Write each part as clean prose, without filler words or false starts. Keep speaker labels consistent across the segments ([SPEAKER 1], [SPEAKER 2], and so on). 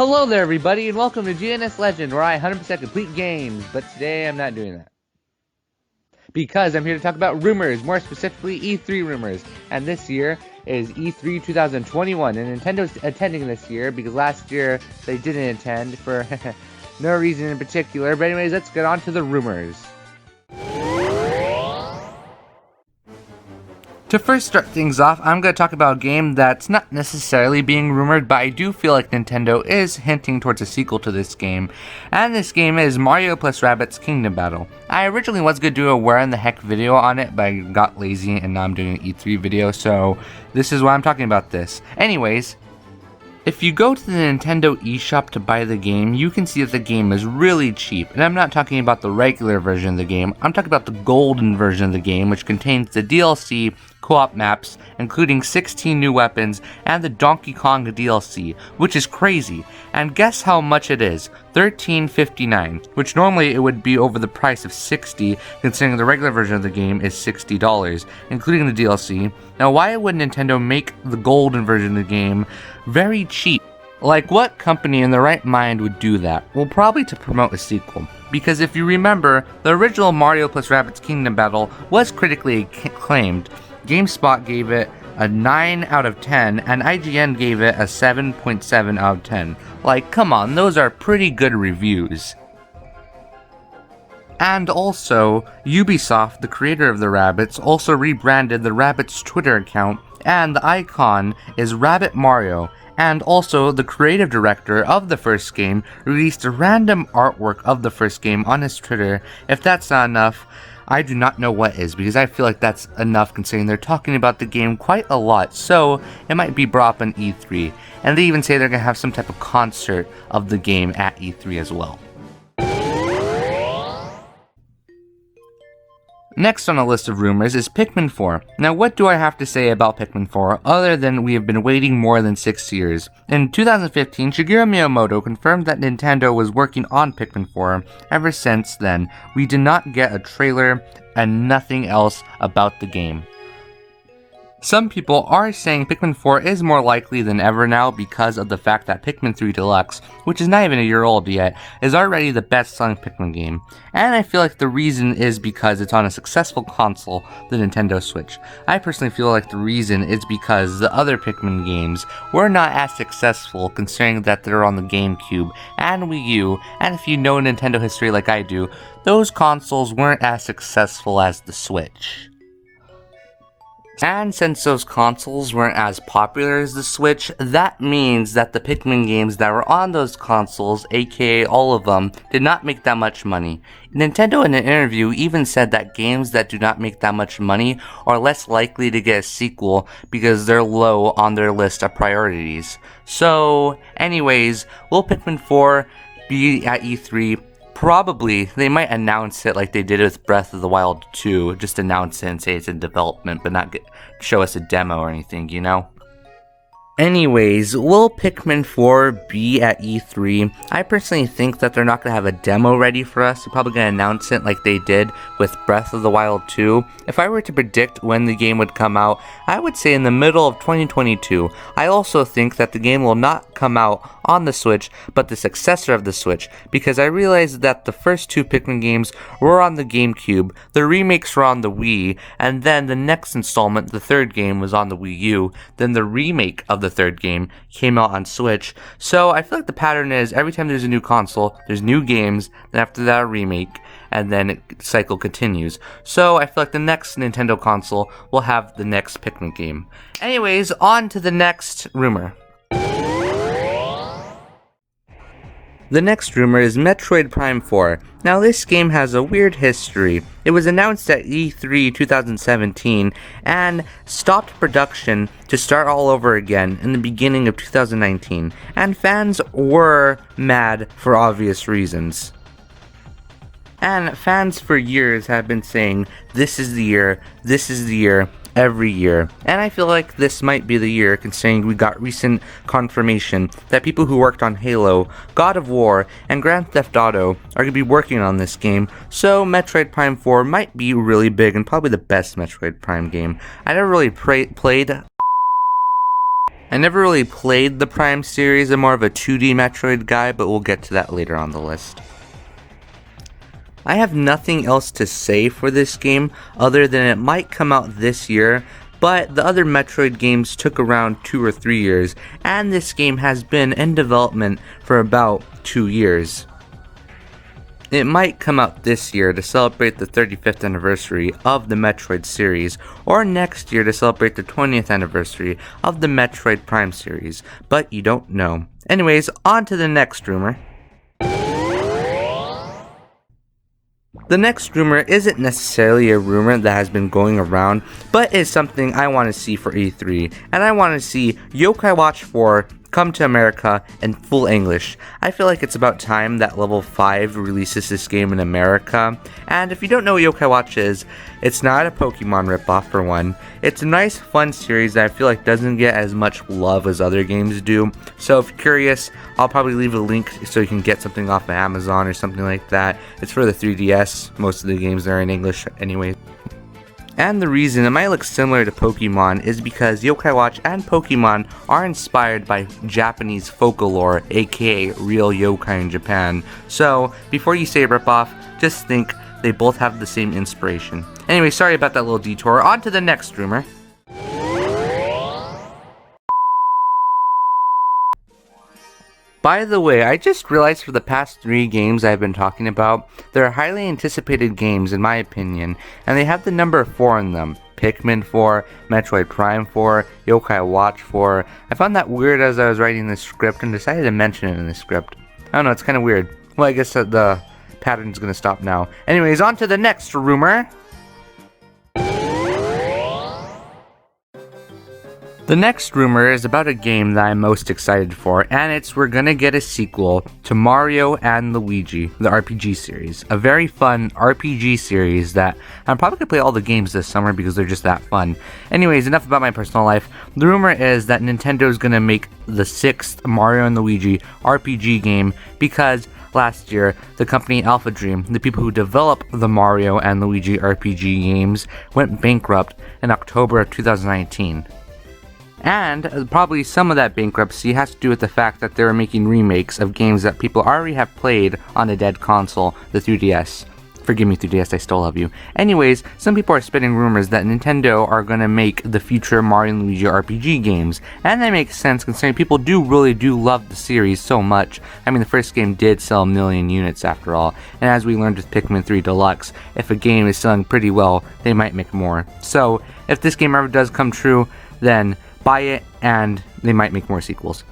[SPEAKER 1] Hello there everybody and welcome to GNS Legend, where I 100% complete games, but today I'm not doing that. Because I'm here to talk about rumors, more specifically E3 rumors, and this year is E3 2021, and Nintendo's attending this year because last year they didn't attend for no reason in particular, but anyways, let's get on to the rumors. To first start things off, I'm going to talk about a game that's not necessarily being rumored, but I do feel like Nintendo is hinting towards a sequel to this game, and this game is Mario + Rabbids Kingdom Battle. I originally was going to do a where in the heck video on it, but I got lazy and now I'm doing an E3 video, so this is why I'm talking about this. Anyways, if you go to the Nintendo eShop to buy the game, you can see that the game is really cheap, and I'm not talking about the regular version of the game, I'm talking about the golden version of the game, which contains the DLC, co-op maps, including 16 new weapons, and the Donkey Kong DLC, which is crazy. And guess how much it is? $13.59, which normally it would be over the price of $60, considering the regular version of the game is $60, including the DLC. Now why would Nintendo make the golden version of the game very cheap? Like, what company in their right mind would do that? Well, probably to promote a sequel. Because if you remember, the original Mario + Rabbids Kingdom Battle was critically acclaimed. GameSpot gave it a 9 out of 10, and IGN gave it a 7.7 out of 10. Like, come on, those are pretty good reviews. And also, Ubisoft, the creator of the Rabbids, also rebranded the Rabbids Twitter account, and the icon is Rabbit Mario. And also, the creative director of the first game released a random artwork of the first game on his Twitter. If that's not enough, I do not know what is, because I feel like that's enough considering they're talking about the game quite a lot, so it might be brought up on E3. And they even say they're going to have some type of concert of the game at E3 as well. Next on the list of rumors is Pikmin 4. Now what do I have to say about Pikmin 4 other than we have been waiting more than 6 years? In 2015, Shigeru Miyamoto confirmed that Nintendo was working on Pikmin 4. Ever since then, we did not get a trailer and nothing else about the game. Some people are saying Pikmin 4 is more likely than ever now because of the fact that Pikmin 3 Deluxe, which is not even a year old yet, is already the best-selling Pikmin game. And I feel like the reason is because it's on a successful console, the Nintendo Switch. I personally feel like the reason is because the other Pikmin games were not as successful considering that they're on the GameCube and Wii U, and if you know Nintendo history like I do, those consoles weren't as successful as the Switch. And since those consoles weren't as popular as the Switch, that means that the Pikmin games that were on those consoles, aka all of them, did not make that much money. Nintendo in an interview even said that games that do not make that much money are less likely to get a sequel because they're low on their list of priorities. So, anyways, will Pikmin 4 be at E3? Probably. They might announce it like they did with Breath of the Wild 2, just announce it and say it's in development, but not show us a demo or anything, you know? Anyways, will Pikmin 4 be at E3? I personally think that they're not going to have a demo ready for us. They're probably going to announce it like they did with Breath of the Wild 2. If I were to predict when the game would come out, I would say in the middle of 2022. I also think that the game will not come out on the Switch, but the successor of the Switch, because I realized that the first two Pikmin games were on the GameCube, the remakes were on the Wii, and then the next installment, the third game, was on the Wii U, then the remake of the third game came out on Switch. So I feel like the pattern is every time there's a new console, there's new games, then after that a remake, and then the cycle continues. So I feel like the next Nintendo console will have the next Pikmin game. Anyways, on to the next rumor. The next rumor is Metroid Prime 4. Now this game has a weird history. It was announced at E3 2017 and stopped production to start all over again in the beginning of 2019, and fans were mad for obvious reasons. And fans for years have been saying, this is the year, every year. And I feel like this might be the year, considering we got recent confirmation that people who worked on Halo, God of War, and Grand Theft Auto are going to be working on this game, so Metroid Prime 4 might be really big and probably the best Metroid Prime game. I never really played I never really played the Prime series, I'm more of a 2D Metroid guy, but we'll get to that later on the list. I have nothing else to say for this game other than it might come out this year, but the other Metroid games took around 2 or 3 years, and this game has been in development for about 2 years. It might come out this year to celebrate the 35th anniversary of the Metroid series, or next year to celebrate the 20th anniversary of the Metroid Prime series, but you don't know. Anyways, on to the next rumor. The next rumor isn't necessarily a rumor that has been going around, but is something I want to see for E3, and I want to see Yokai Watch 4 come to America in full English. I feel like it's about time that Level 5 releases this game in America, and if you don't know what Yokai Watch is, it's not a Pokemon ripoff for one. It's a nice fun series that I feel like doesn't get as much love as other games do, so if you're curious, I'll probably leave a link so you can get something off of Amazon or something like that. It's for the 3DS, most of the games are in English anyway. And the reason it might look similar to Pokemon is because Yokai Watch and Pokemon are inspired by Japanese folklore, aka real yokai in Japan. So, before you say ripoff, just think they both have the same inspiration. Anyway, sorry about that little detour. On to the next rumor. By the way, I just realized for the past 3 games I've been talking about, they're highly anticipated games in my opinion, and they have the number 4 in them. Pikmin 4, Metroid Prime 4, Yokai Watch 4. I found that weird as I was writing this script and decided to mention it in the script. I don't know, it's kind of weird. Well, I guess the pattern's gonna stop now. Anyways, on to the next rumor. The next rumor is about a game that I'm most excited for, and it's we're gonna get a sequel to Mario and Luigi, the RPG series. A very fun RPG series that I'm probably gonna play all the games this summer because they're just that fun. Anyways, enough about my personal life. The rumor is that Nintendo is gonna make the 6th Mario and Luigi RPG game because last year, the company Alpha Dream, the people who develop the Mario and Luigi RPG games, went bankrupt in October of 2019. And probably some of that bankruptcy has to do with the fact that they were making remakes of games that people already have played on a dead console, the 3DS. Forgive me 3DS, I still love you. Anyways, some people are spinning rumors that Nintendo are gonna make the future Mario and Luigi RPG games. And that makes sense considering people really do love the series so much. I mean, the first game did sell 1 million units after all. And as we learned with Pikmin 3 Deluxe, if a game is selling pretty well, they might make more. So, if this game ever does come true, then buy it, and they might make more sequels.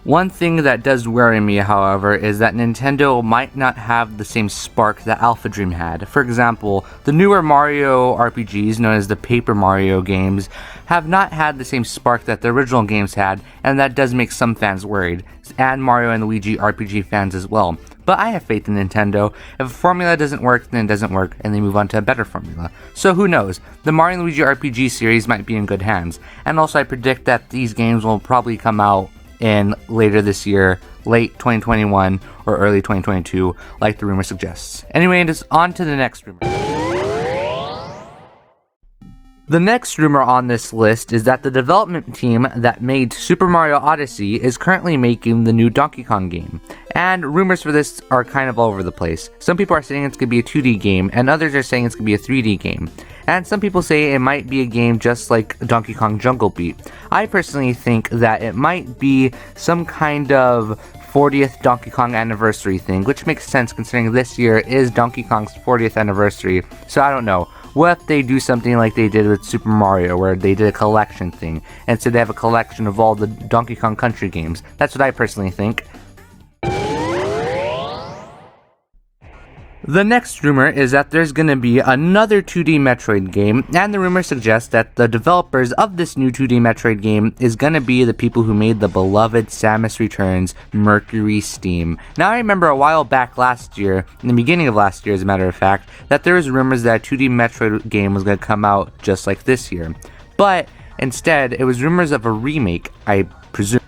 [SPEAKER 1] One thing that does worry me, however, is that Nintendo might not have the same spark that Alpha Dream had. For example, the newer Mario RPGs, known as the Paper Mario games, have not had the same spark that the original games had, and that does make some fans worried, and Mario and Luigi RPG fans as well. But I have faith in Nintendo. If a formula doesn't work, then it doesn't work, and they move on to a better formula. So who knows? The Mario and Luigi RPG series might be in good hands. And also I predict that these games will probably come out in later this year, late 2021 or early 2022, like the rumor suggests. Anyway, it is on to the next rumor. The next rumor on this list is that the development team that made Super Mario Odyssey is currently making the new Donkey Kong game. And rumors for this are kind of all over the place. Some people are saying it's going to be a 2D game, and others are saying it's going to be a 3D game. And some people say it might be a game just like Donkey Kong Jungle Beat. I personally think that it might be some kind of 40th Donkey Kong anniversary thing, which makes sense considering this year is Donkey Kong's 40th anniversary. So I don't know. What if they do something like they did with Super Mario, where they did a collection thing, and so they have a collection of all the Donkey Kong Country games? That's what I personally think. The next rumor is that there's going to be another 2D Metroid game, and the rumor suggests that the developers of this new 2D Metroid game is going to be the people who made the beloved Samus Returns Mercury Steam. Now I remember a while back last year, in the beginning of last year as a matter of fact, that there was rumors that a 2D Metroid game was going to come out just like this year. But instead, it was rumors of a remake, I presume.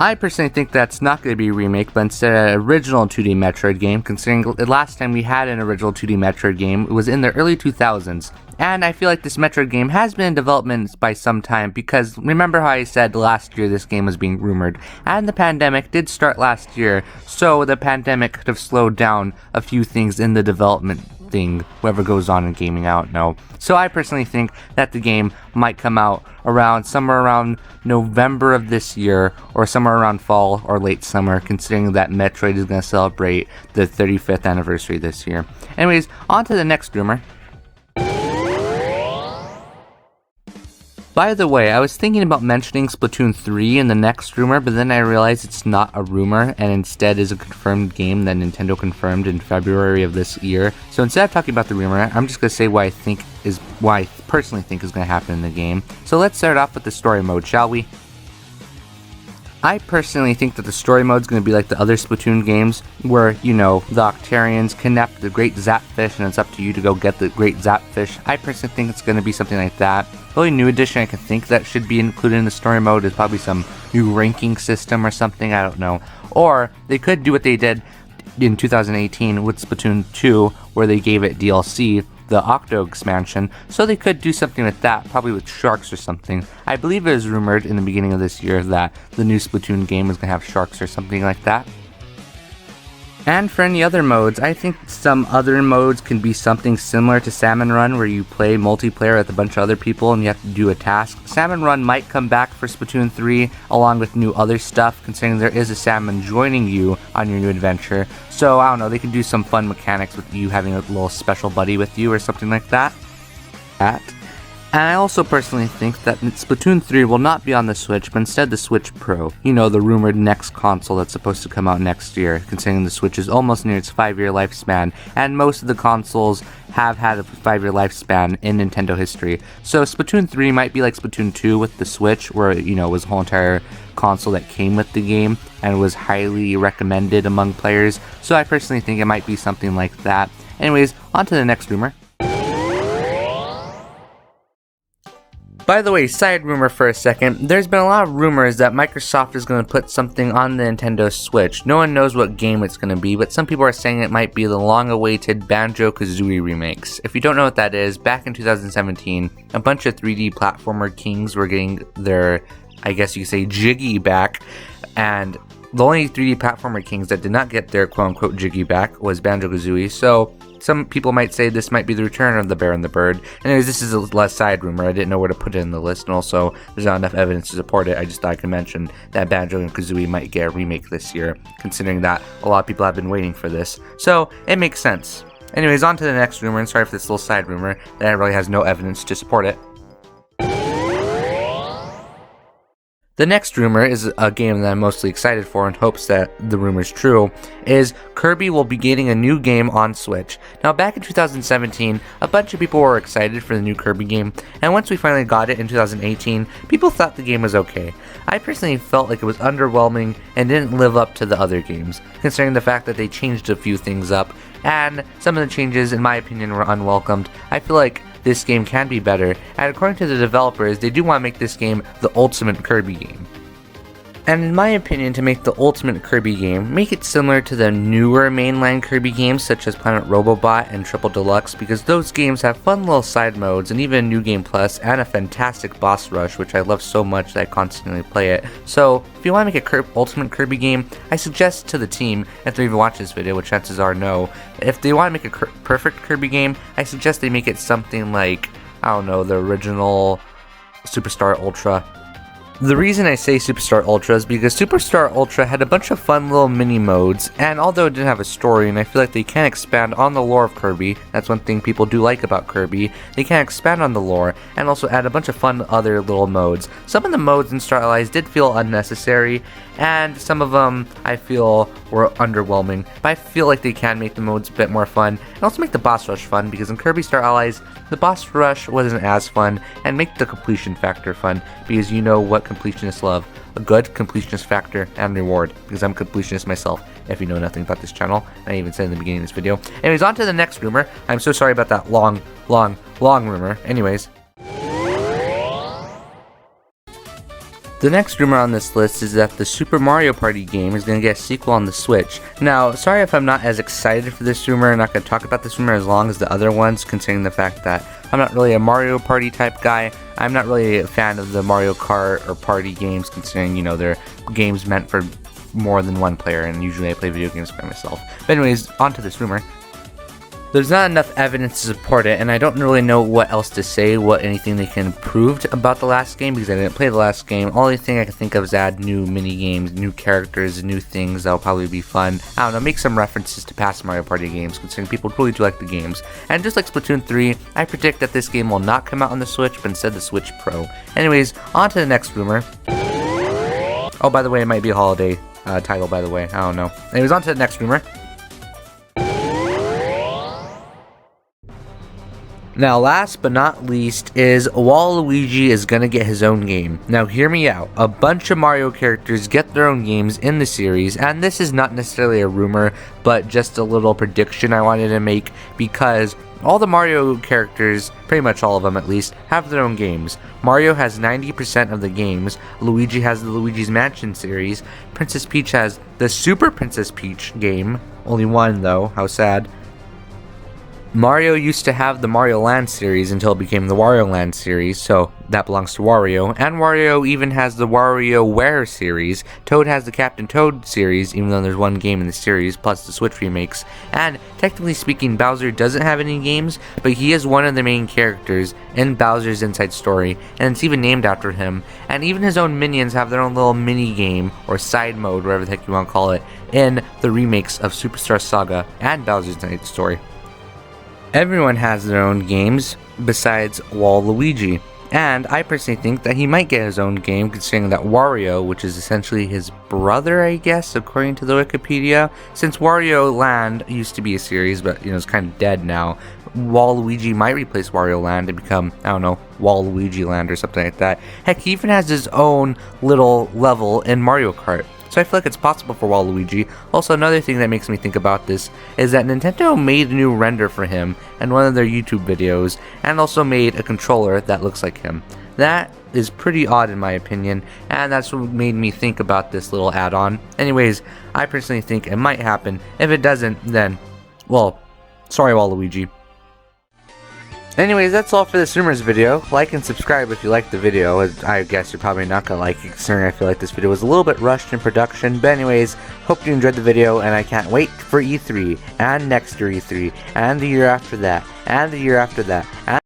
[SPEAKER 1] I personally think that's not going to be a remake, but instead an original 2D Metroid game, considering the last time we had an original 2D Metroid game, it was in the early 2000s. And I feel like this Metroid game has been in development by some time, because remember how I said last year this game was being rumored, and the pandemic did start last year, so the pandemic could have slowed down a few things in the development thing, whoever goes on in gaming, I don't know. So I personally think that the game might come out somewhere around November of this year, or somewhere around fall or late summer, considering that Metroid is going to celebrate the 35th anniversary this year. Anyways, on to the next rumor. By the way, I was thinking about mentioning Splatoon 3 in the next rumor, but then I realized it's not a rumor and instead is a confirmed game that Nintendo confirmed in February of this year. So instead of talking about the rumor, I'm just going to say what I personally think is going to happen in the game. So let's start off with the story mode, shall we? I personally think that the story mode is going to be like the other Splatoon games, where, you know, the Octarians kidnap the Great Zapfish and it's up to you to go get the Great Zapfish. I personally think it's going to be something like that. The only new addition I can think that should be included in the story mode is probably some new ranking system or something, I don't know. Or they could do what they did in 2018 with Splatoon 2, where they gave it DLC, the Octo expansion, so they could do something with that, probably with sharks or something. I believe it was rumored in the beginning of this year that the new Splatoon game was going to have sharks or something like that. And for any other modes, I think some other modes can be something similar to Salmon Run, where you play multiplayer with a bunch of other people and you have to do a task. Salmon Run might come back for Splatoon 3, along with new other stuff, considering there is a salmon joining you on your new adventure. So, I don't know, they can do some fun mechanics with you having a little special buddy with you or something like that. And I also personally think that Splatoon 3 will not be on the Switch, but instead the Switch Pro. You know, the rumored next console that's supposed to come out next year, considering the Switch is almost near its 5-year lifespan, and most of the consoles have had a 5-year lifespan in Nintendo history. So Splatoon 3 might be like Splatoon 2 with the Switch, where, you know, it was a whole entire console that came with the game, and was highly recommended among players. So I personally think it might be something like that. Anyways, on to the next rumor. By the way, side rumor for a second, there's been a lot of rumors that Microsoft is going to put something on the Nintendo Switch. No one knows what game it's going to be, but some people are saying it might be the long-awaited BanjoKazooie remakes. If you don't know what that is, back in 2017, a bunch of 3D platformer kings were getting their, I guess you could say, jiggy back, and the only 3D platformer kings that did not get their quote-unquote jiggy back was BanjoKazooie, so some people might say this might be the return of the Bear and the Bird. Anyways, this is a less side rumor. I didn't know where to put it in the list, and also there's not enough evidence to support it. I just thought I could mention that Banjo and Kazooie might get a remake this year, considering that a lot of people have been waiting for this. So it makes sense. Anyways, on to the next rumor, and sorry for this little side rumor that really has no evidence to support it. The next rumor is a game that I'm mostly excited for in hopes that the rumor is true, is Kirby will be getting a new game on Switch. Now back in 2017, a bunch of people were excited for the new Kirby game, and once we finally got it in 2018, people thought the game was okay. I personally felt like it was underwhelming and didn't live up to the other games, considering the fact that they changed a few things up, and some of the changes, in my opinion, were unwelcomed. I feel like this game can be better, and according to the developers, they do want to make this game the ultimate Kirby game. And in my opinion, to make the ultimate Kirby game, make it similar to the newer mainline Kirby games such as Planet Robobot and Triple Deluxe, because those games have fun little side modes and even New Game Plus and a fantastic boss rush, which I love so much that I constantly play it. So if you want to make a ultimate Kirby game, I suggest to the team, if they even watch this video, which chances are no, if they want to make a perfect Kirby game, I suggest they make it something like, I don't know, the original Superstar Ultra. The reason I say Superstar Ultra is because Superstar Ultra had a bunch of fun little mini modes, and although it didn't have a story, and I feel like they can expand on the lore of Kirby, that's one thing people do like about Kirby, they can expand on the lore, and also add a bunch of fun other little modes. Some of the modes in Star Allies did feel unnecessary, and some of them I feel were underwhelming, but I feel like they can make the modes a bit more fun, and also make the boss rush fun, because in Kirby Star Allies, the boss rush wasn't as fun, and make the completion factor fun, because you know what completionists love, a good completionist factor and reward, because I'm a completionist myself, if you know nothing about this channel, and I even said in the beginning of this video. Anyways, on to the next rumor. I'm so sorry about that long rumor. Anyways. The next rumor on this list is that the Super Mario Party game is going to get a sequel on the Switch. Now, sorry if I'm not as excited for this rumor, I'm not going to talk about this rumor as long as the other ones, considering the fact that I'm not really a Mario Party type guy. I'm not really a fan of the Mario Kart or Party games, considering, you know, they're games meant for more than one player, and usually I play video games by myself. But anyways, on to this rumor. There's not enough evidence to support it, and I don't really know what else to say, anything they can prove about the last game, because I didn't play the last game. Only thing I can think of is add new mini games, new characters, new things that'll probably be fun. I don't know, make some references to past Mario Party games, considering people really do like the games. And just like Splatoon 3, I predict that this game will not come out on the Switch, but instead the Switch Pro. Anyways, on to the next rumor. Oh, by the way, it might be a holiday title, by the way, I don't know. Anyways, on to the next rumor. Now, last but not least is Waluigi is gonna get his own game. Now, hear me out. A bunch of Mario characters get their own games in the series, and this is not necessarily a rumor, but just a little prediction I wanted to make, because all the Mario characters, pretty much all of them at least, have their own games. Mario has 90% of the games, Luigi has the Luigi's Mansion series, Princess Peach has the Super Princess Peach game, only one though, how sad. Mario used to have the Mario Land series until it became the Wario Land series, so that belongs to Wario. And Wario even has the WarioWare series. Toad has the Captain Toad series, even though there's one game in the series, plus the Switch remakes. And technically speaking, Bowser doesn't have any games, but he is one of the main characters in Bowser's Inside Story, and it's even named after him. And even his own minions have their own little mini game, or side mode, whatever the heck you want to call it, in the remakes of Superstar Saga and Bowser's Inside Story. Everyone has their own games besides Waluigi, and I personally think that he might get his own game, considering that Wario, which is essentially his brother, I guess, according to the Wikipedia, since Wario Land used to be a series, but you know, it's kind of dead now, Waluigi might replace Wario Land and become, I don't know, Waluigi Land or something like that. Heck, he even has his own little level in Mario Kart. So I feel like it's possible for Waluigi. Also, another thing that makes me think about this is that Nintendo made a new render for him in one of their YouTube videos, and also made a controller that looks like him. That is pretty odd in my opinion, and that's what made me think about this little add-on. Anyways, I personally think it might happen. If it doesn't, then, well, sorry Waluigi. Anyways, that's all for this rumors video. Like and subscribe if you liked the video. I guess you're probably not gonna like it, considering I feel like this video was a little bit rushed in production. But anyways, hope you enjoyed the video, and I can't wait for E3, and next year E3, and the year after that, and the year after that, and